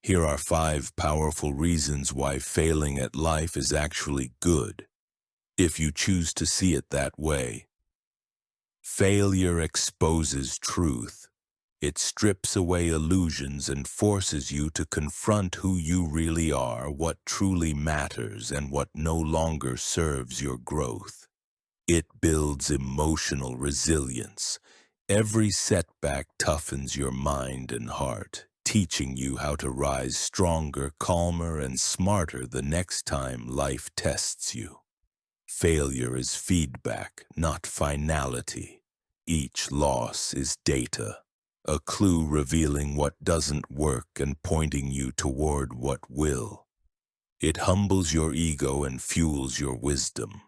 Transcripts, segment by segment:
Here are 5 powerful reasons why failing at life is actually good, if you choose to see it that way. Failure exposes truth. It strips away illusions and forces you to confront who you really are, what truly matters, and what no longer serves your growth. It builds emotional resilience. Every setback toughens your mind and heart, teaching you how to rise stronger, calmer, and smarter the next time life tests you. Failure is feedback, not finality. Each loss is data, a clue revealing what doesn't work and pointing you toward what will. It humbles your ego and fuels your wisdom.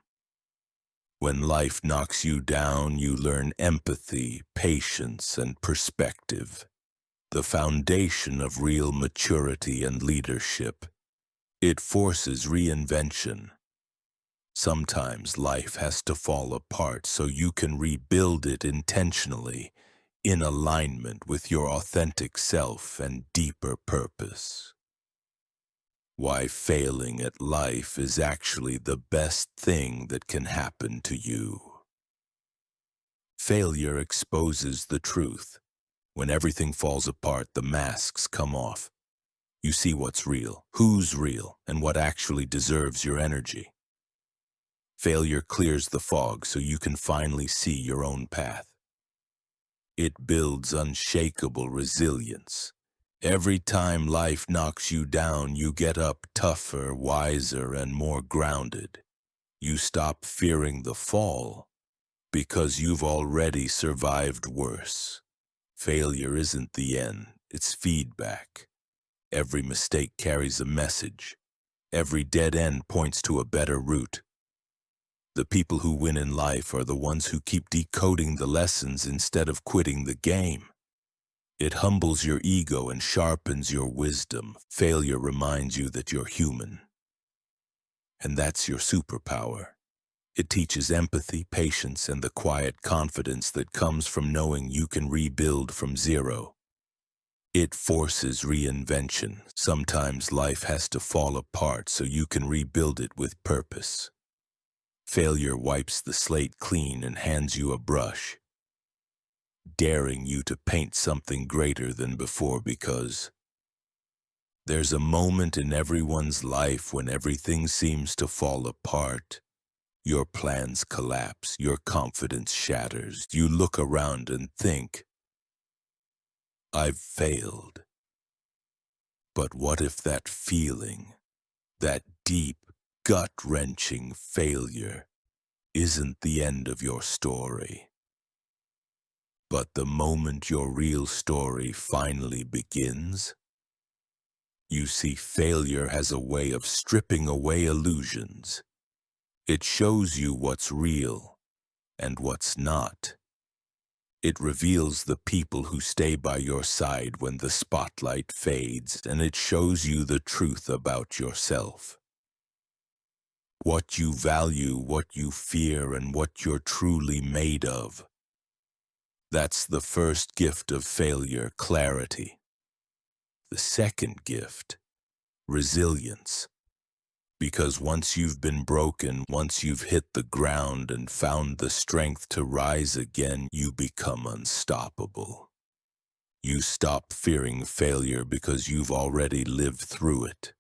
When life knocks you down, you learn empathy, patience, and perspective, the foundation of real maturity and leadership. It forces reinvention. Sometimes life has to fall apart so you can rebuild it intentionally, in alignment with your authentic self and deeper purpose. Why failing at life is actually the best thing that can happen to you. Failure exposes the truth. When everything falls apart, the masks come off. You see what's real, who's real, and what actually deserves your energy. Failure clears the fog so you can finally see your own path. It builds unshakable resilience. Every time life knocks you down, you get up tougher, wiser, and more grounded. You stop fearing the fall because you've already survived worse. Failure isn't the end, it's feedback. Every mistake carries a message. Every dead end points to a better route. The people who win in life are the ones who keep decoding the lessons instead of quitting the game. It humbles your ego and sharpens your wisdom. Failure reminds you that you're human. And that's your superpower. It teaches empathy, patience, and the quiet confidence that comes from knowing you can rebuild from zero. It forces reinvention. Sometimes life has to fall apart so you can rebuild it with purpose. Failure wipes the slate clean and hands you a brush, daring you to paint something greater than before, because there's a moment in everyone's life when everything seems to fall apart. Your plans collapse, your confidence shatters. You look around and think, I've failed. But what if that feeling, that deep, gut-wrenching failure, isn't the end of your story, but the moment your real story finally begins? You see, failure has a way of stripping away illusions. It shows you what's real and what's not. It reveals the people who stay by your side when the spotlight fades, and it shows you the truth about yourself. What you value, what you fear, and what you're truly made of. That's the first gift of failure, clarity. The second gift, resilience. Because once you've been broken, once you've hit the ground and found the strength to rise again, you become unstoppable. You stop fearing failure because you've already lived through it.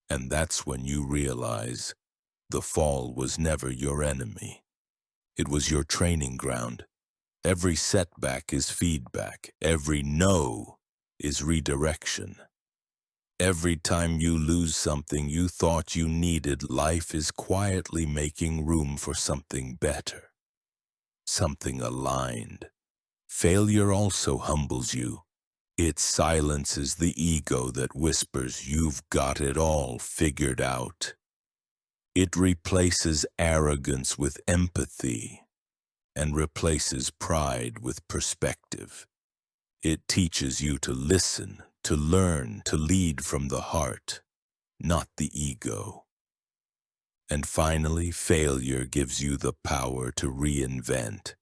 And that's when you realize the fall was never your enemy. It was your training ground. Every setback is feedback. Every no is redirection. Every time you lose something you thought you needed, life is quietly making room for something better, something aligned. Failure also humbles you. It silences the ego that whispers you've got it all figured out. It replaces arrogance with empathy and replaces pride with perspective. It teaches you to listen, to learn, to lead from the heart, not the ego. And finally, failure gives you the power to reinvent.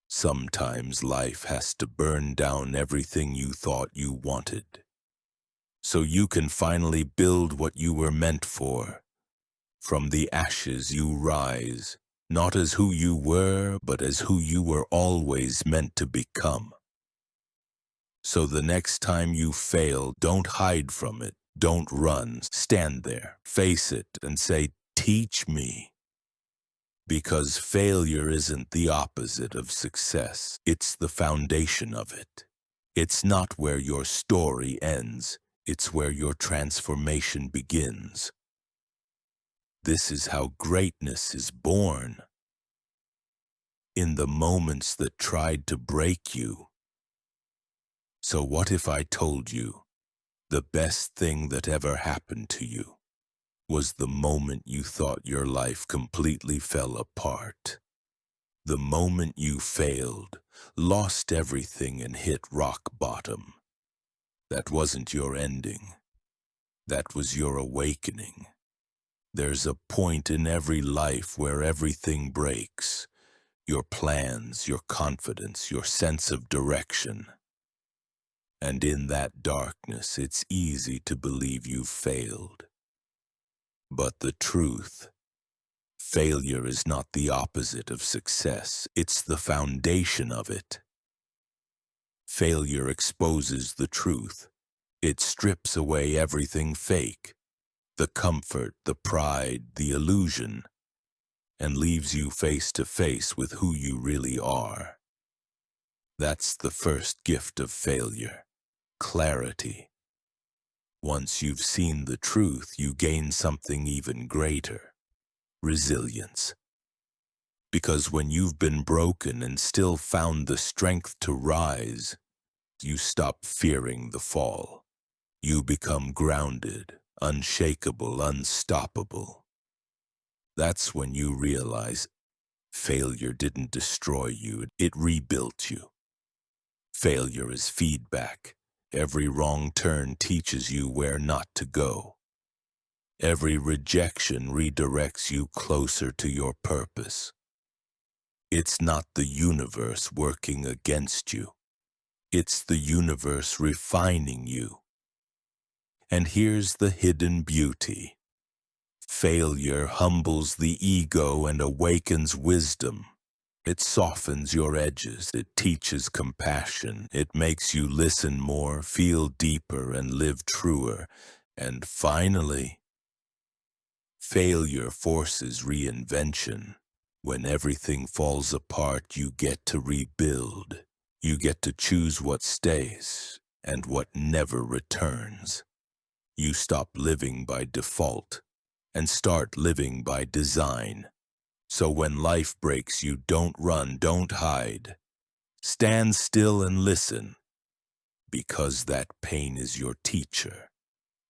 Sometimes life has to burn down everything you thought you wanted. so you can finally build what you were meant for. From the ashes you rise, not as who you were, but as who you were always meant to become. So the next time you fail, don't hide from it. Don't run. Stand there, face it, and say, "Teach me." Because failure isn't the opposite of success. It's the foundation of it. It's not where your story ends. It's where your transformation begins. This is how greatness is born. In the moments that tried to break you. So what if I told you the best thing that ever happened to you was the moment you thought your life completely fell apart? The moment you failed, lost everything and hit rock bottom. That wasn't your ending. That was your awakening. There's a point in every life where everything breaks. Your plans, your confidence, your sense of direction. And in that darkness, it's easy to believe you've failed. But the truth, failure is not the opposite of success. It's the foundation of it. Failure exposes the truth. It strips away everything fake, the comfort, the pride, the illusion, and leaves you face to face with who you really are. That's the first gift of failure. Clarity. Once you've seen the truth, you gain something even greater. Resilience. Because when you've been broken and still found the strength to rise, you stop fearing the fall. You become grounded, unshakable, unstoppable. That's when you realize failure didn't destroy you, it rebuilt you. Failure is feedback. Every wrong turn teaches you where not to go. Every rejection redirects you closer to your purpose. It's not the universe working against you. It's the universe refining you. And here's the hidden beauty. Failure humbles the ego and awakens wisdom. It softens your edges, it teaches compassion, it makes you listen more, feel deeper, and live truer. And finally, failure forces reinvention. When everything falls apart, you get to rebuild. You get to choose what stays and what never returns. You stop living by default and start living by design. So when life breaks you, don't run, don't hide. Stand still and listen, because that pain is your teacher,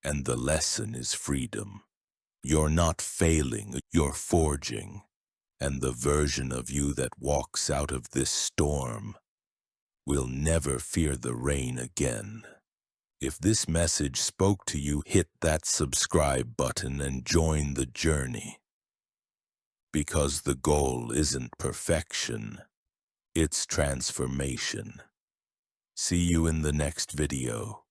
and the lesson is freedom. You're not failing, you're forging, and the version of you that walks out of this storm will never fear the rain again. If this message spoke to you, hit that subscribe button and join the journey. Because the goal isn't perfection, it's transformation. See you in the next video.